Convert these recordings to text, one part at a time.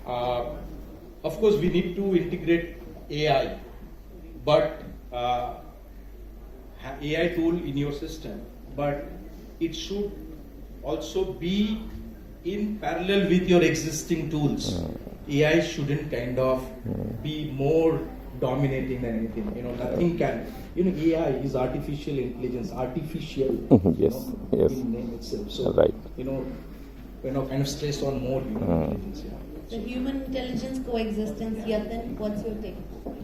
Uh, of course, we need to integrate AI, but AI tool in your system, but it should also be in parallel with your existing tools. AI shouldn't kind of be more dominating than anything. Nothing can. AI is artificial intelligence, artificial. Yes, yes. In name itself. So, Right. Kind of stress on more intelligence. Yeah. The human intelligence coexistence, Yatin, what's your take?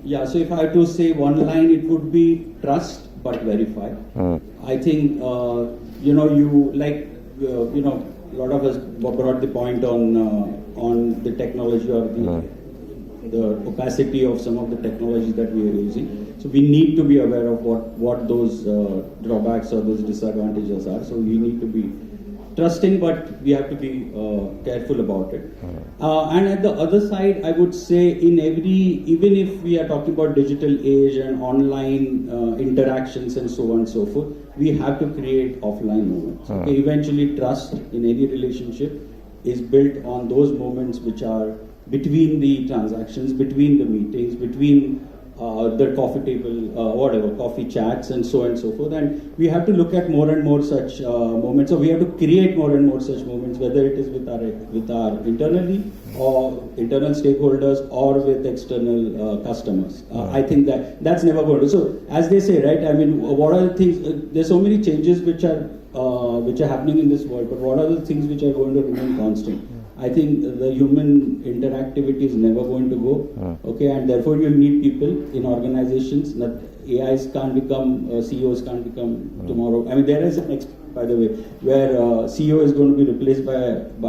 Yeah, so if I had to say one line, it would be trust but verify. I think, a lot of us brought the point on the technology or the opacity of some of the technologies that we are using. So we need to be aware of what those drawbacks or those disadvantages are. So we need to be trusting, but we have to be careful about it. And at the other side, I would say even if we are talking about digital age and online interactions and so on and so forth, we have to create offline moments. Okay? Eventually, trust in any relationship is built on those moments which are between the transactions, between the meetings, between the coffee table, coffee chats and so on and so forth. And we have to look at more and more such moments. So we have to create more and more such moments, whether it is with our internally or internal stakeholders or with external customers. I think that's never going to. So as they say, right? I mean, what are the things? There's so many changes which are happening in this world, but what are the things which are going to remain constant? I think the human interactivity is never going to go, okay, and therefore you need people in organizations. That AIs can't become, CEOs can't become tomorrow. I mean, there is an experiment, by the way, where CEO is going to be replaced by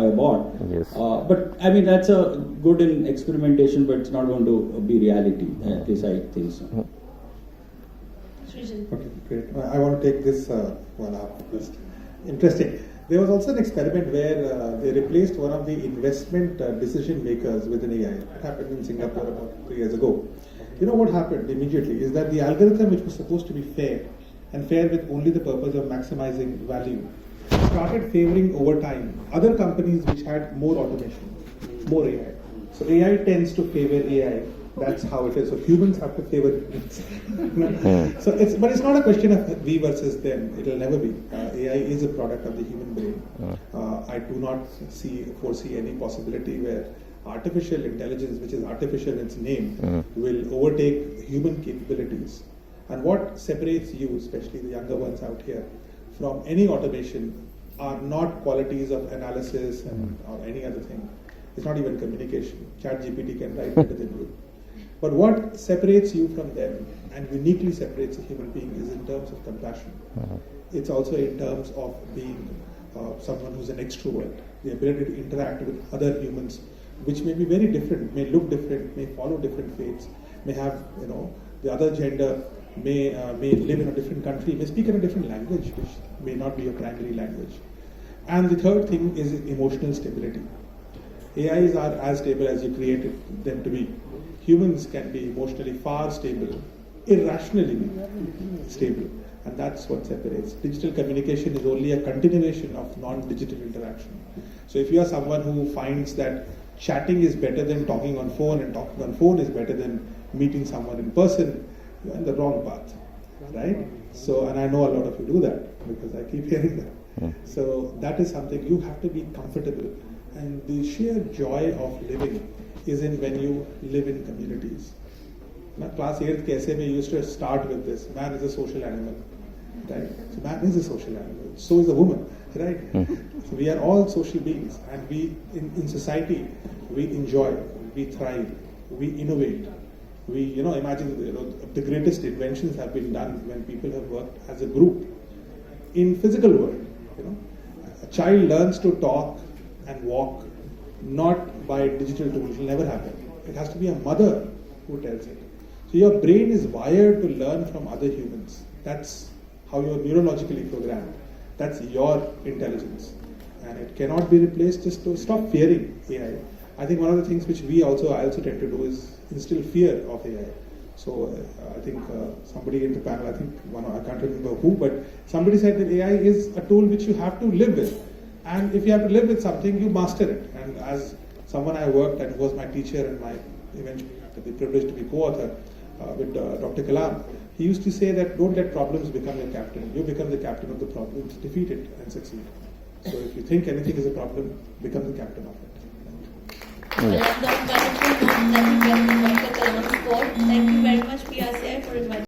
a bot. Yes. But I mean, that's a good in experimentation, but it's not going to be reality. At least I think so. Srijan. Okay, great. I want to take this one up first. Interesting. There was also an experiment where they replaced one of the investment decision makers with an AI. It happened in Singapore about 3 years ago. You know what happened immediately is that the algorithm, which was supposed to be fair and fair with only the purpose of maximizing value, started favoring over time other companies which had more automation, more AI. So AI tends to favor AI. That's how it is. So humans have to favor humans. But it's not a question of we versus them. It will never be. AI is a product of the human brain. I do not foresee any possibility where artificial intelligence, which is artificial in its name, will overtake human capabilities. And what separates you, especially the younger ones out here, from any automation are not qualities of analysis or any other thing. It's not even communication. ChatGPT can write better than you. But what separates you from them and uniquely separates a human being is in terms of compassion. It's also in terms of being someone who's an extrovert, the ability to interact with other humans, which may be very different, may look different, may follow different faiths, may have, the other gender, may live in a different country, may speak in a different language, which may not be a primary language. And the third thing is emotional stability. AIs are as stable as you created them to be. Humans can be emotionally far stable, irrationally stable, and that's what separates. Digital communication is only a continuation of non-digital interaction. So if you are someone who finds that chatting is better than talking on phone and talking on phone is better than meeting someone in person, you're on the wrong path, right? So, and I know a lot of you do that because I keep hearing that. So that is something you have to be comfortable, and the sheer joy of living is in when you live in communities. Now, class 8th KSA, we used to start with this. Man is a social animal, right? So man is a social animal. So is a woman, right? So we are all social beings, and we, in society, we enjoy, we thrive, we innovate. We, imagine the greatest inventions have been done when people have worked as a group. In physical world, a child learns to talk and walk not by digital tools. It will never happen. It has to be a mother who tells it. So your brain is wired to learn from other humans. That's how you're neurologically programmed. That's your intelligence. And it cannot be replaced. Just to stop fearing AI. I think one of the things which I also tend to do is instill fear of AI. So I think somebody in the panel, I can't remember who, but somebody said that AI is a tool which you have to live with. And if you have to live with something, you master it. And as someone I worked and who was my teacher and my eventually the privilege to be co-author with Dr. Kalam, he used to say that don't let problems become your captain. You become the captain of the problems, defeat it and succeed. So if you think anything is a problem, become the captain of it. Well, on that wonderful note, that we get Dr. Kalam's quote. Thank you very much